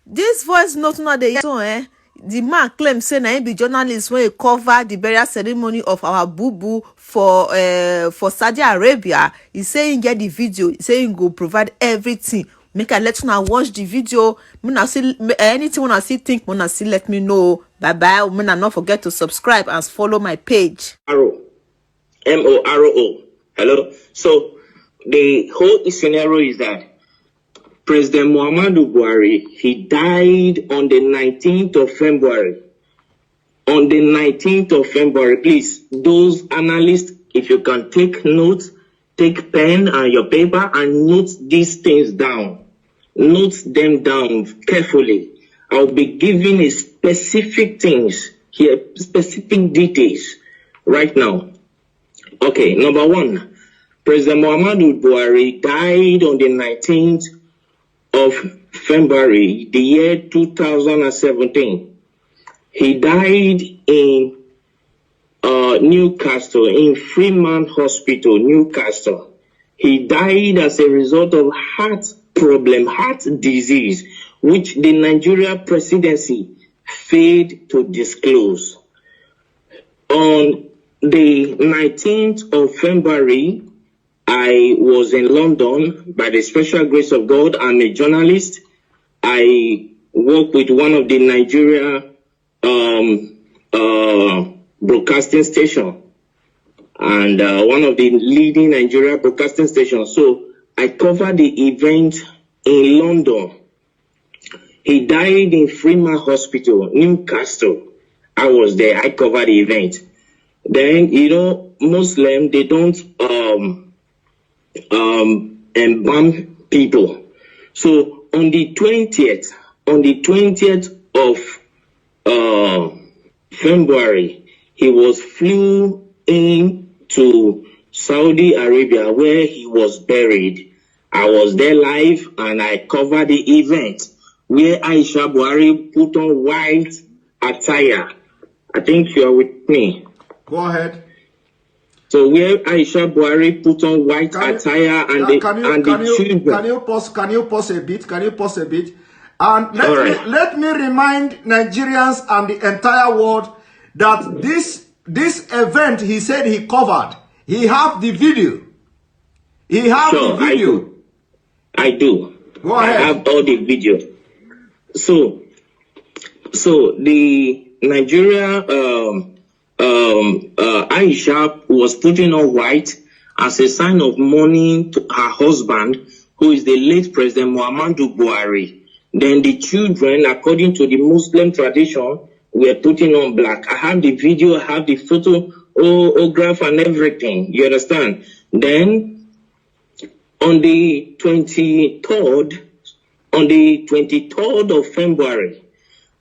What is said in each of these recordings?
This voice note now dey so the man claim say na him be journalist wey cover the burial ceremony of our boo for Saudi Arabia. He say he get the video. He say he go provide everything. Make I let una watch the video. Una see anything una see think, una see let me know. Bye bye. Una not forget to subscribe and follow my page. MORO. Hello. So the whole scenario is that President Muhammadu Buhari, he died on the 19th of February. On the 19th of February, please, those analysts, if you can take notes, take pen and your paper and note these things down. Note them down carefully. I'll be giving a specific things here, specific details right now. Okay, number one, President Muhammadu Buhari died on the 19th of February, the year 2017. He died in Newcastle, in Freeman Hospital, Newcastle. He died as a result of heart problem, heart disease, which the Nigeria presidency failed to disclose. On the 19th of February, I was in London by the special grace of God. I'm a journalist. I work with one of the Nigeria broadcasting station and one of the leading Nigeria broadcasting stations. So I covered the event in London. He died in Freeman Hospital, Newcastle. I was there. I covered the event. Then, you know, Muslim, they don't embalm people. So on the 20th of February, he was flew in to Saudi Arabia where he was buried. I was there live and I covered the event where Aisha Buhari put on white attire. I think you are with me. Go ahead. So where Aisha Buhari put on white attire and the children. Can you pause a bit? Can you pause a bit? And let me remind Nigerians and the entire world that this event he said he covered, he have the video. He have the video. I do. Go ahead. I have all the video. So the Nigeria Aisha was putting on white as a sign of mourning to her husband, who is the late President Muhammadu Buhari. Then the children, according to the Muslim tradition, were putting on black. I have the video, I have the photograph and everything. You understand? Then on the 23rd of February,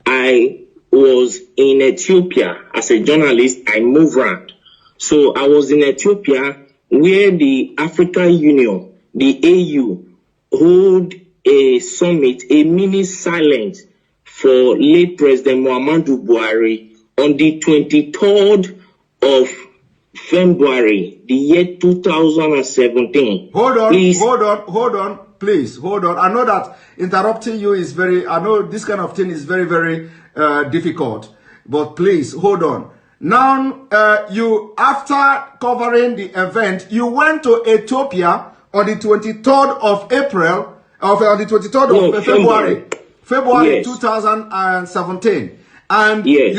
I was in Ethiopia as a journalist. I moved around. So I was in Ethiopia where the African Union, the AU, hold a summit, a mini silence for late President Muhammadu Buhari on the 23rd of February, the year 2017. Hold on, please, hold on. I know that interrupting you is I know this kind of thing is very, very difficult, but please, hold on. Now, you, after covering the event, you went to Ethiopia on the 23rd of April, on the 23rd of February yes. 2017. And yes.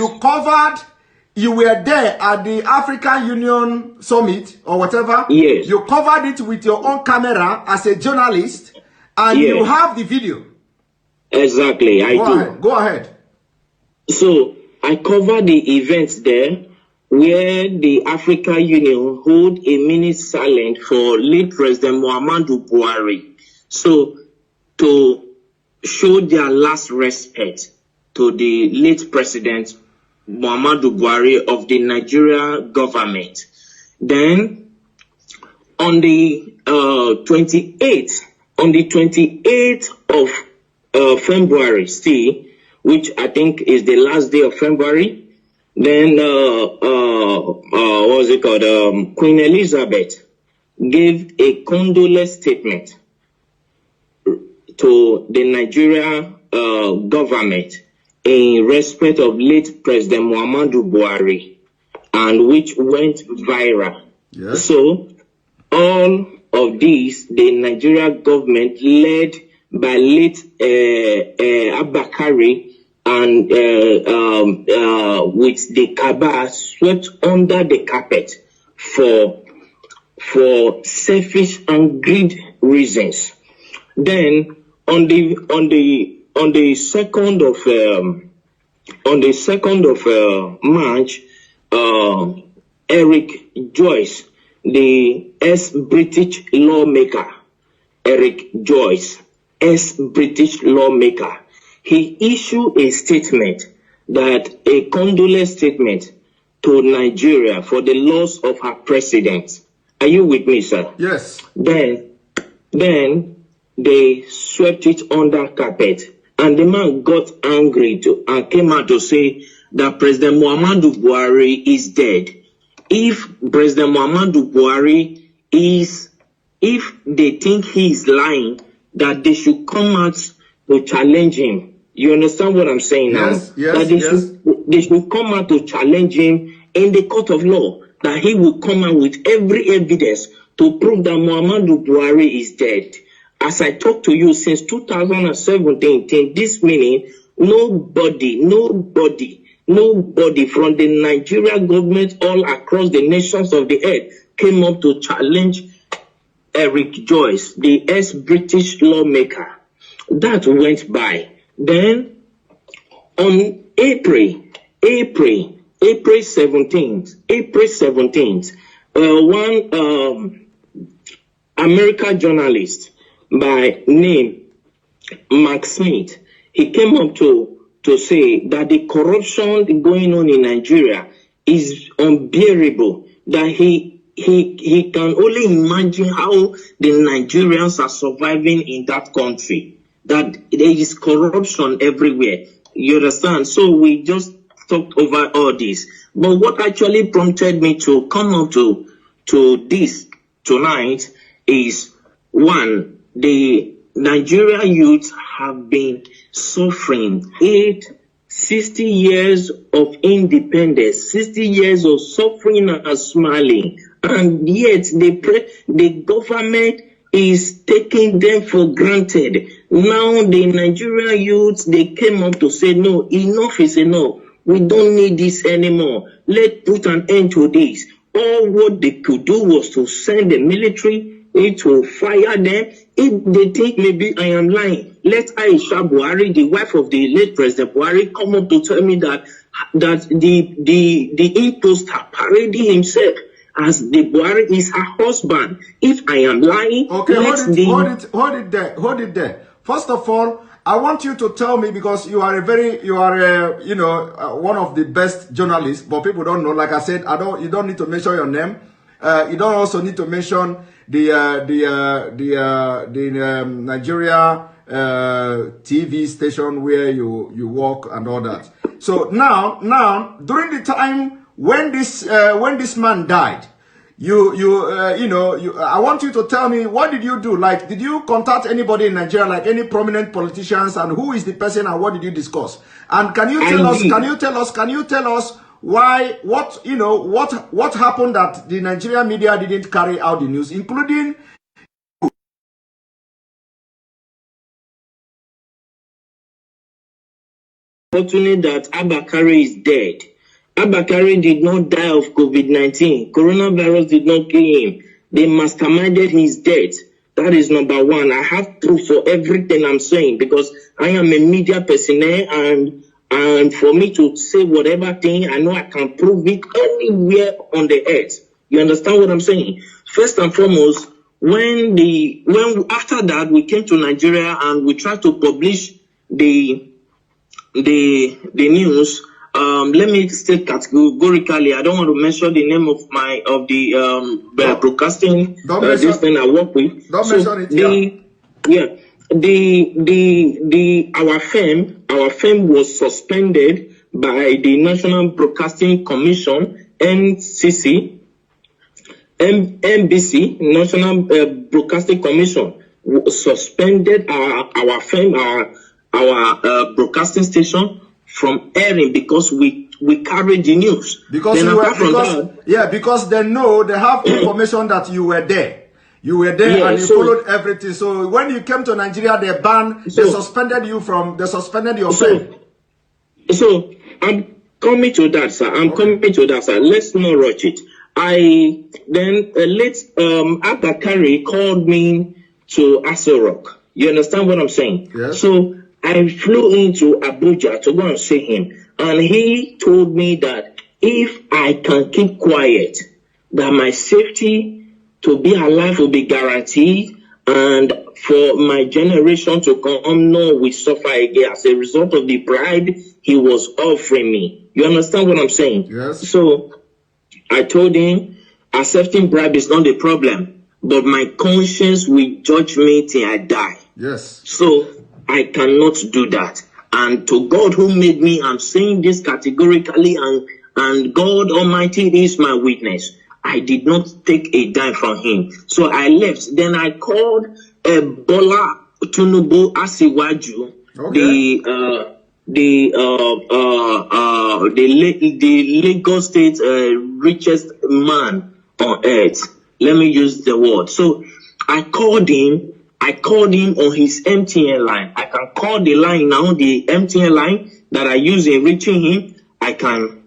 You were there at the African Union Summit or whatever. Yes. You covered it with your own camera as a journalist, and yes. You have the video. Exactly, I do. Go ahead. So I covered the events there where the African Union hold a mini silent for late President Muhammadu Buhari. So to show their last respect to the late President Muhammadu Buhari of the Nigeria government. Then on the 28th of February, still, which I think is the last day of February, then what was it called? Queen Elizabeth gave a condolence statement to the Nigeria government in respect of late President Muhammadu Buhari, and which went viral. Yes. So all of these, the Nigeria government led by late Abakari and with the cabal swept under the carpet for selfish and greed reasons. Then on the 2nd of March, Eric Joyce, the ex-British lawmaker, Eric Joyce, ex-British lawmaker, he issued a statement, that a condolence statement to Nigeria for the loss of her president. Are you with me, sir? Yes. Then they swept it under carpet, and the man got angry and came out to say that President Muhammadu Buhari is dead. If President Muhammadu Buhari if they think he is lying, that they should come out to challenge him. You understand what I'm saying now? Yes, yes, that they should come out to challenge him in the court of law, that he will come out with every evidence to prove that Muhammadu Buhari is dead. As I talk to you since 2017, till this minute, nobody from the Nigerian government all across the nations of the earth came up to challenge Eric Joyce, the ex-British lawmaker. That went by. Then on April 17th, one American journalist by name Mark Smith, he came up to say that the corruption going on in Nigeria is unbearable, that he can only imagine how the Nigerians are surviving in that country, that there is corruption everywhere. You understand? So we just talked over all this. But what actually prompted me to come up to this tonight is, one, the Nigerian youth have been suffering 60 years of independence, 60 years of suffering and smiling, and yet the government is taking them for granted. Now the Nigerian youth, they came up to say, no, enough is enough. We don't need this anymore. Let's put an end to this. All what they could do was to send the military to fire them. If they think maybe I am lying, let Aisha Buhari, the wife of the late President Buhari, come up to tell me that the imposter parading himself as the Buhari is her husband. If I am lying, okay, hold it there. First of all, I want you to tell me, because you are one of the best journalists, but people don't know. Like I said, you don't need to mention your name. You don't also need to mention the Nigeria TV station where you work and all that. So now during the time when this man died, I want you to tell me, what did you do? Like, did you contact anybody in Nigeria, like any prominent politicians, and who is the person and what did you discuss? And can you tell us why, what happened that the Nigerian media didn't carry out the news, including fortunate that Abakari is dead. Abakari did not die of COVID-19. Coronavirus did not kill him. They masterminded his death. That is number one. I have proof for everything I'm saying, because I am a media personnel, and for me to say whatever thing, I know I can prove it anywhere on the earth. You understand what I'm saying? First and foremost, when after that we came to Nigeria and we tried to publish the news. Let me state categorically, I don't want to mention the name of the broadcasting this thing I work with. Don't mention it. Our firm was suspended by the National Broadcasting Commission, NCC, NBC, National Broadcasting Commission, suspended our firm, our broadcasting station from airing because we carried the news. Because then you were, apart from that, because they know, they have information that you were there. You were there, yeah, and you so, followed everything. So when you came to Nigeria, they suspended you from, they suspended your pay. So I'm coming to that, sir. Coming to that, sir. Let's not rush it. Late Abakari called me to Aso Rock. You understand what I'm saying? Yes. So I flew into Abuja to go and see him, and he told me that if I can keep quiet, that my safety to be alive will be guaranteed, and for my generation to come, no, we suffer again as a result of the bribe he was offering me. You understand what I'm saying? Yes. So I told him, accepting bribe is not the problem, but my conscience will judge me till I die. Yes. So I cannot do that. And to God who made me, I'm saying this categorically, and God Almighty is my witness. I did not take a dime from him. So I left. Then I called Bola Tinubu Asiwaju, the Lagos State richest man on earth. Let me use the word. So I called him on his MTN line. I can call the line now, the MTN line that I use in reaching him. I can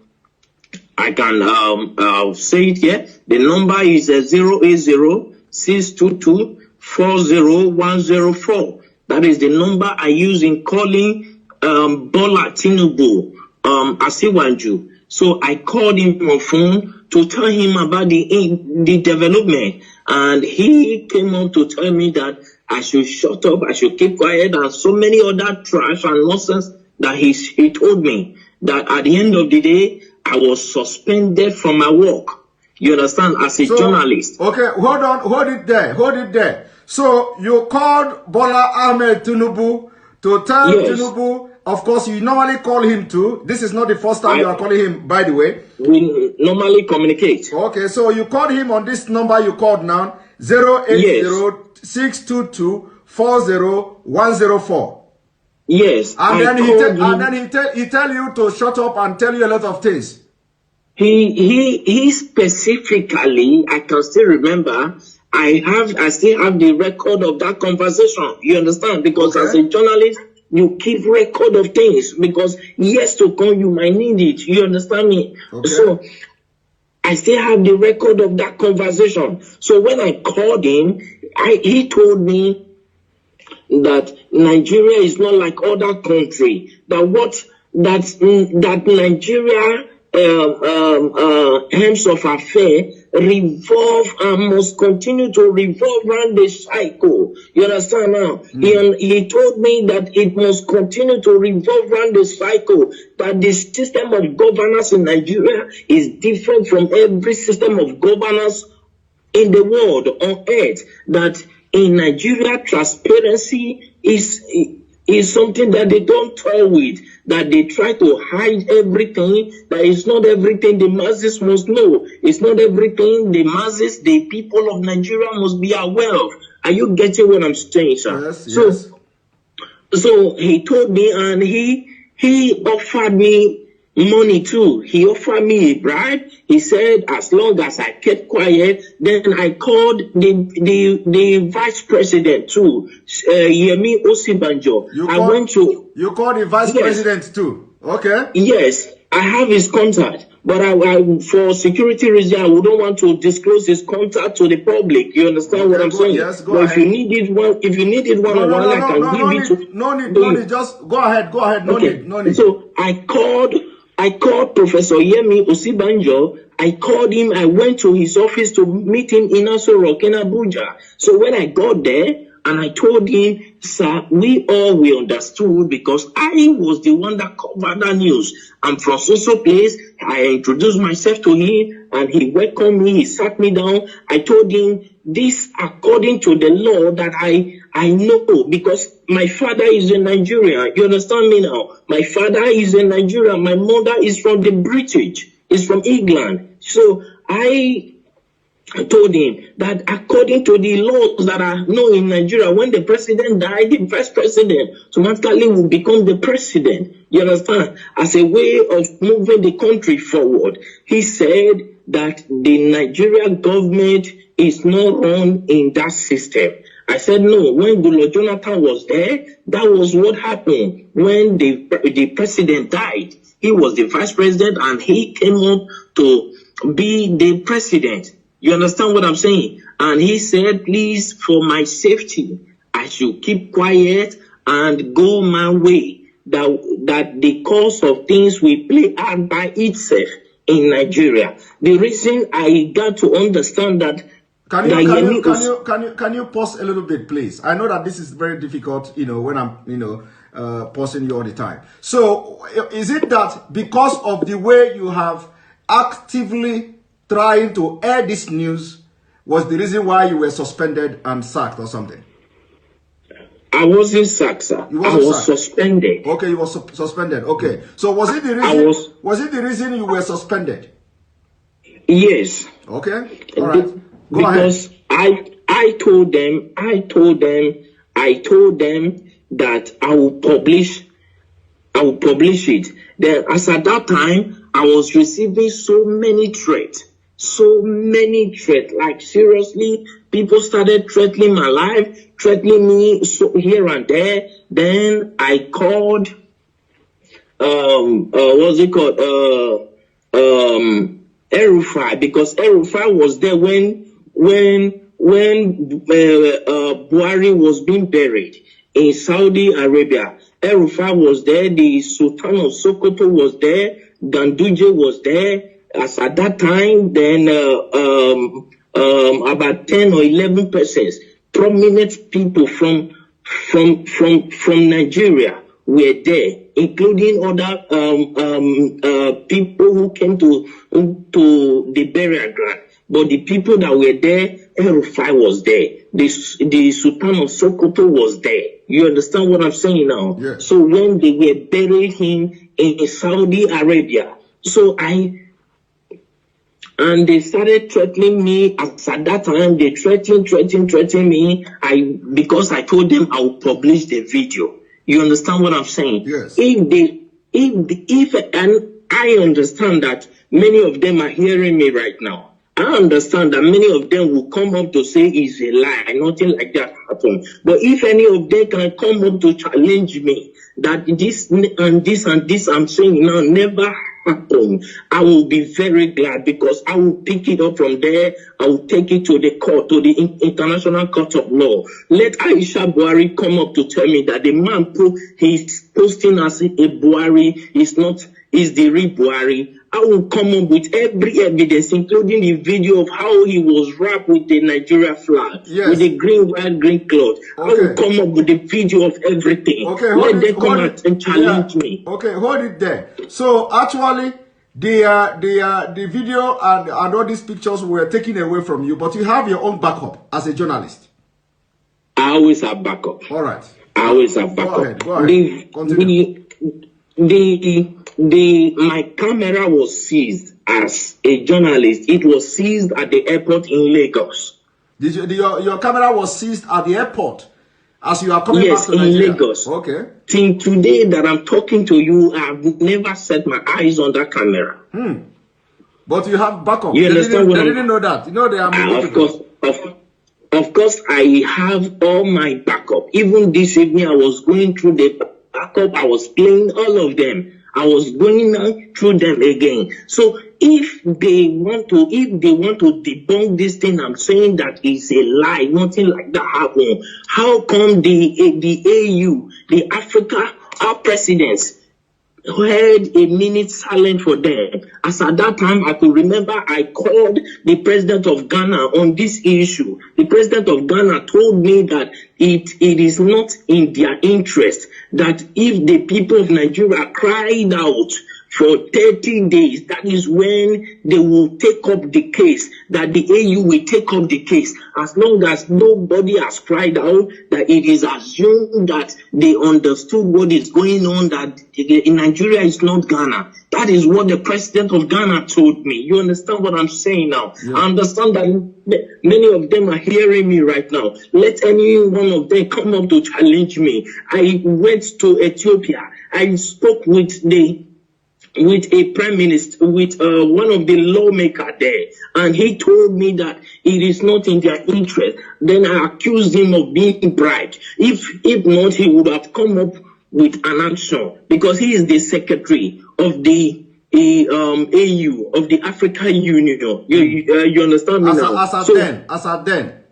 say it here. The number is 080-622-40104. That is the number I use in calling Bola Tinubu Asiwaju. So I called him on phone to tell him about the development, and he came on to tell me that I should shut up, I should keep quiet, and so many other trash and nonsense that he told me that at the end of the day, I was suspended from my work. You understand? As a journalist. Okay, hold it there. So you called Bola Ahmed Tinubu to tell Tinubu, of course you normally call him too. This is not the first time you are calling him, by the way. We normally communicate. Okay, so you called him on this number you called now, 080-622-40104. Yes. And then he tell you to shut up and tell you a lot of things. He specifically, I can still remember, I still have the record of that conversation. You understand? Because as a journalist, you keep record of things, because years to come you might need it. You understand me? Okay. So I still have the record of that conversation. So when I called him, he told me that Nigeria is not like other countries. That Nigeria hymns of affair revolve and must continue to revolve around the cycle. You understand now? He told me that it must continue to revolve around the cycle, that the system of governance in Nigeria is different from every system of governance in the world, on earth, that in Nigeria transparency is something that they don't toy with, that they try to hide everything, that it's not everything the masses must know. It's not everything the masses, the people of Nigeria must be aware of. Are you getting what I'm saying, sir? Yes, yes. So he told me, and he offered me money too. He offered me a bribe. He said, as long as I kept quiet, then I called the vice president too, Yemi Osibanjo. You called the vice president too? Okay. Yes, I have his contact, but I for security reasons, I wouldn't want to disclose his contact to the public. You understand what I'm saying? Yes, go ahead. If you needed one, I can give it to. No need. Just go ahead. No need. So I called Professor Yemi Osibanjo. I called him. I went to his office to meet him in Aso Rock in Abuja. So when I got there, and I told him, sir, we understood, because I was the one that covered that news. I'm from so place. I introduced myself to him, and he welcomed me. He sat me down. I told him this according to the law that I know, because my father is in Nigeria. You understand me now? My father is in Nigeria. My mother is from the British. Is from England. So I told him that according to the laws that are known in Nigeria, when the president died, the vice president automatically will become the president. You understand? As a way of moving the country forward. He said that the Nigerian government is not run in that system. I said, no, when Goodluck Jonathan was there, that was what happened. When the president died, he was the vice president and he came up to be the president. You understand what I'm saying? And he said, please, for my safety, I should keep quiet and go my way. That the course of things will play out by itself in Nigeria. The reason I got to understand that. Can you pause a little bit, please? I know that this is very difficult, when I'm, pausing you all the time. So, is it that because of the way you have actively trying to air this news was the reason why you were suspended and sacked or something? I wasn't sacked, sir. I was suspended. Okay, you were suspended. Okay. So was it the reason? Was it the reason you were suspended? Yes. Okay. All right. Go because ahead. I told them that I will publish it. Then, as at that time, I was receiving so many threats. Like seriously, people started threatening my life, threatening me here and there. Then I called, what's it called? El-Rufai, because El-Rufai was there when Buhari was being buried in Saudi Arabia. El-Rufai was there, the Sultan of Sokoto was there, Ganduje was there. As at that time, then about 10 or 11 persons, prominent people from Nigeria were there, including other people who came to the burial ground. But the people that were there, El-Rufai was there. The Sultan of Sokoto was there. You understand what I'm saying now? Yes. So when they were burying him in Saudi Arabia, and they started threatening me. At that time, they threatened me. Because I told them I will publish the video. You understand what I'm saying? Yes. And I understand that many of them are hearing me right now. I understand that many of them will come up to say it's a lie, nothing like that happened. But if any of them can come up to challenge me that this and this and this I'm saying now never happened, I will be very glad, because I will pick it up from there. I will take it to the court, to the International Court of Law. Let Aisha Buhari come up to tell me that the man he's posting as a Buhari is the real Buhari. I will come up with every evidence, including the video of how he was wrapped with the Nigeria flag, yes, with the white, green cloth. Okay. I will come up with the video of everything. Okay, let them come out and challenge me. Okay, hold it there. So actually, the video and all these pictures were taken away from you, but you have your own backup as a journalist. I always have backup. All right. I always have backup. Go ahead. Continue. My camera was seized as a journalist. It was seized at the airport in Lagos. Your camera was seized at the airport as you are coming back to Nigeria? Yes, in Lagos. Okay. Till today that I'm talking to you, I've never set my eyes on that camera. But you have backup. You understand they didn't know that. You know they are Of course, I have all my backup. Even this evening, I was going through the backup. I was playing all of them. I was going through them again. So if they want to debunk this thing, I'm saying that it's a lie. Nothing like that happened. How come the AU, the Africa, our presidents, had a minute silent for them? As at that time, I could remember I called the president of Ghana on this issue. The president of Ghana told me that it is not in their interest that if the people of Nigeria cried out for 30 days. That is when they will take up the case, that the AU will take up the case. As long as nobody has cried out, that it is assumed that they understood what is going on, that in Nigeria is not Ghana. That is what the president of Ghana told me. You understand what I'm saying now? Yeah. I understand that many of them are hearing me right now. Let any one of them come up to challenge me. I went to Ethiopia. I spoke with a prime minister, with one of the lawmakers there, and he told me that it is not in their interest. Then I accused him of being bribed. If not, he would have come up with an action, because he is the secretary of the AU, of the African Union. You understand me now? As at then.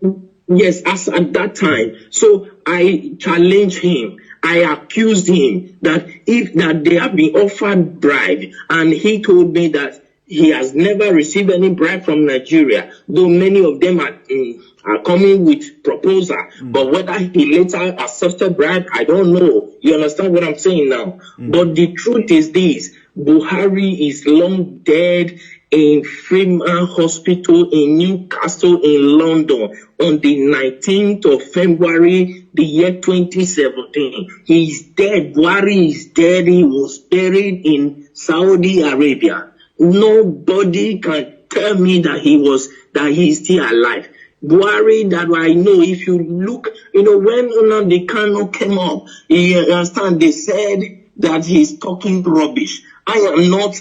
Yes, as at that time. So I challenged him. I accused him that they have been offered bribe, and he told me that he has never received any bribe from Nigeria, though many of them are coming with proposal. But whether he later accepted bribe, I don't know. You understand what I'm saying now? But the truth is this: Buhari is long dead in Freeman Hospital in Newcastle in London on the 19th of February, the year 2017. He's dead. Buhari is dead. He was buried in Saudi Arabia. Nobody can tell me that he's still alive. Buhari, that I know, if you look, when Nnamdi Kanu came up, you understand, they said that he's talking rubbish. I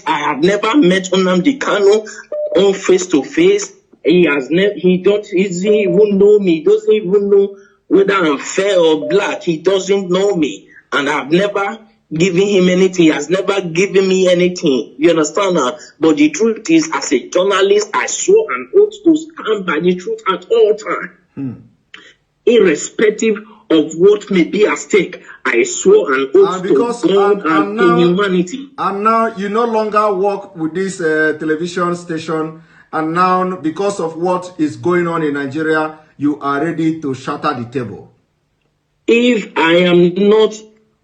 have never met Nnamdi Kanu on face to face. He doesn't even know me. He doesn't even know whether I'm fair or black. He doesn't know me. And I've never given him anything. He has never given me anything. You understand now? But the truth is, as a journalist, I swore an oath to stand by the truth at all times. Irrespective of what may be at stake, I swore an oath to God and to humanity. And now you no longer work with this television station, and now because of what is going on in Nigeria, you are ready to shatter the table. If I am not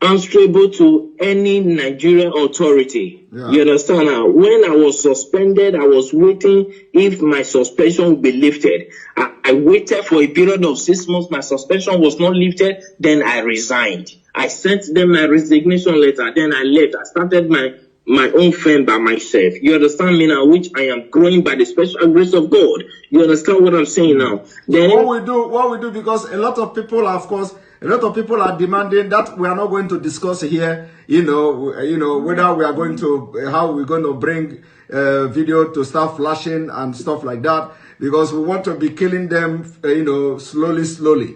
answerable to any Nigerian authority, you understand now? When I was suspended, I was waiting if my suspension would be lifted. I waited for a period of 6 months. My suspension was not lifted. Then I resigned. I sent them my resignation letter. Then I left. I started my own firm by myself. You understand me now? Which I am growing by the special grace of God. You understand what I'm saying now? Then what we do, because a lot of people, of course, a lot of people are demanding that we are not going to discuss here, whether we are going to, how we're going to bring video to start flashing and stuff like that, because we want to be killing them, slowly.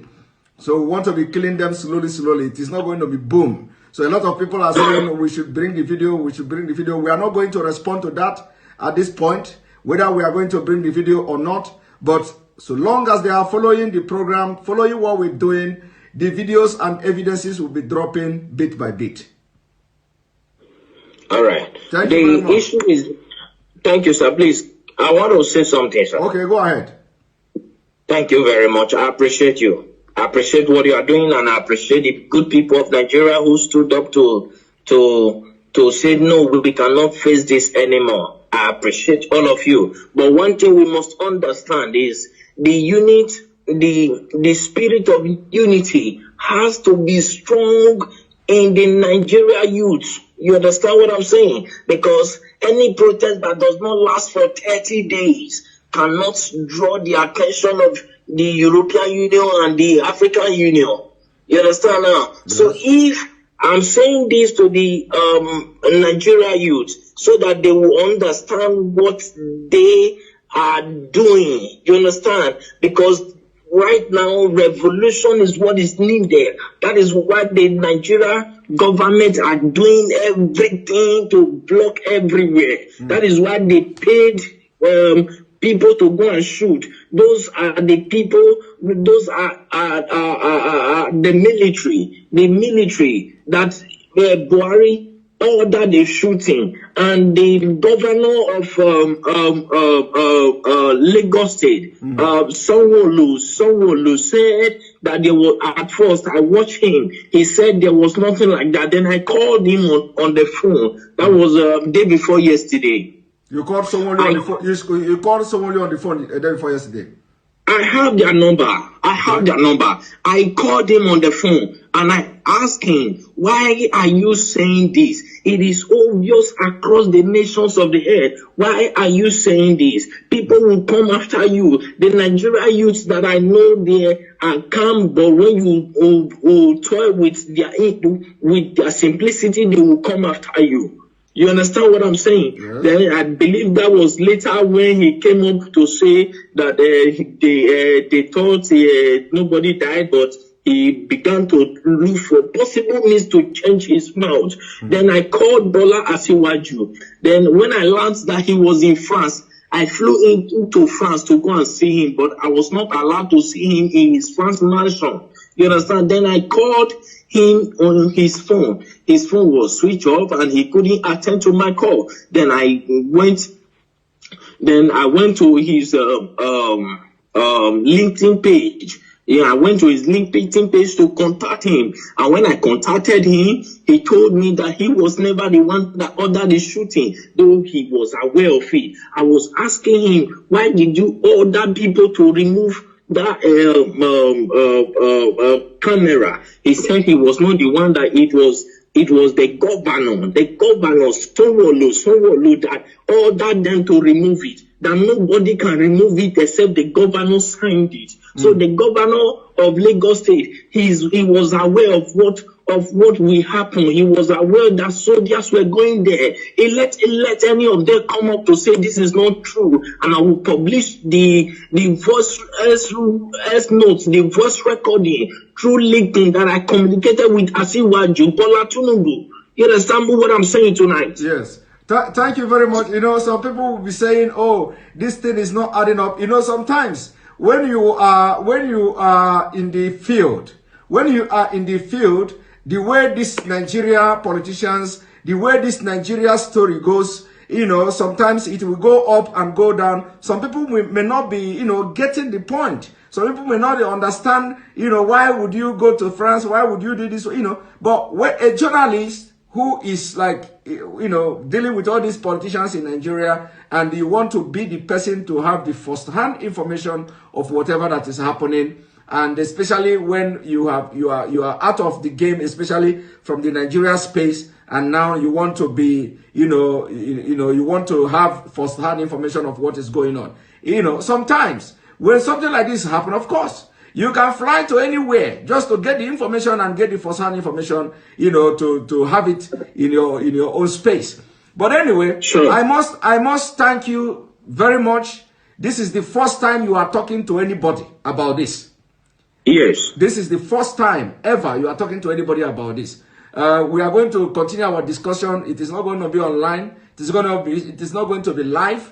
So we want to be killing them slowly. It is not going to be boom. So a lot of people are saying we should bring the video, We are not going to respond to that at this point, whether we are going to bring the video or not. But so long as they are following the program, following what we're doing, the videos and evidences will be dropping bit by bit. All right. Thank you very much. The issue is, thank you, sir. Please, I want to say something, sir. Okay, go ahead. Thank you very much. I appreciate you. I appreciate what you are doing, and I appreciate the good people of Nigeria who stood up to say, no, we cannot face this anymore. I appreciate all of you. But one thing we must understand is the spirit of unity has to be strong in the Nigeria youth. You understand what I'm saying? Because any protest that does not last for 30 days cannot draw the attention of the European Union and the African Union. You understand now? Yes. So if I'm saying this to the Nigeria youth, so that they will understand what they are doing. You understand? Because right now, revolution is what is needed. That is why the Nigeria government are doing everything to block everywhere. That is why they paid people to go and shoot. Those are the people, those are the military that Buhari ordered the shooting, and the governor of Lagos State, Sanwo-Olu said that there was, at first I watched him, he said there was nothing like that. Then I called him on the phone. That was day before yesterday. You called someone on the phone. You called someone on the phone the day before yesterday. I have their number. I called him on the phone and I asked him, why are you saying this? It is obvious across the nations of the earth. Why are you saying this? People will come after you. The Nigerian youths that I know there are calm, but when you toy with their simplicity, they will come after you. You understand what I'm saying? Yes. Then I believe that was later when he came up to say that they thought nobody died, but he began to look for possible means to change his mouth. Then I called Bola Asiwaju. Then when I learned that he was in France, I flew into France to go and see him, but I was not allowed to see him in his France mansion. You understand? Then I called him on his phone. His phone was switched off and he couldn't attend to my call. Then I went to his LinkedIn page. Yeah, I went to his LinkedIn page to contact him. And when I contacted him, he told me that he was never the one that ordered the shooting, though he was aware of it. I was asking him, why did you order people to remove that camera? He said he was not the one, that it was the governor, Sanwo-Olu, that ordered them to remove it. That nobody can remove it except the governor signed it. So the governor of Lagos State, he was aware of what will happen. He was aware that soldiers were going there. He let any of them come up to say this is not true, and I will publish the voice notes, the voice recording through LinkedIn that I communicated with Asiwaju Bola Tinubu. You understand what I'm saying tonight? Yes. Thank you very much. You know, some people will be saying, "Oh, this thing is not adding up." You know, sometimes when you are in the field, the way this Nigeria politicians, the way this Nigeria story goes, you know, sometimes it will go up and go down. Some people may not be, you know, getting the point. Some people may not understand, you know, why would you go to France? Why would you do this? You know, but when a journalist who is like, you know, dealing with all these politicians in Nigeria, and you want to be the person to have the first-hand information of whatever that is happening, and especially when you are out of the game, especially from the Nigeria space, and now you want to be, you want to have first-hand information of what is going on. You know, sometimes when something like this happen, of course, you can fly to anywhere just to get the information and get the first-hand information, you know, to have it in your own space. But anyway, sure. I must thank you very much. This is the first time you are talking to anybody about this. Yes. This is the first time ever you are talking to anybody about this. We are going to continue our discussion. It is not going to be online. It is not going to be live.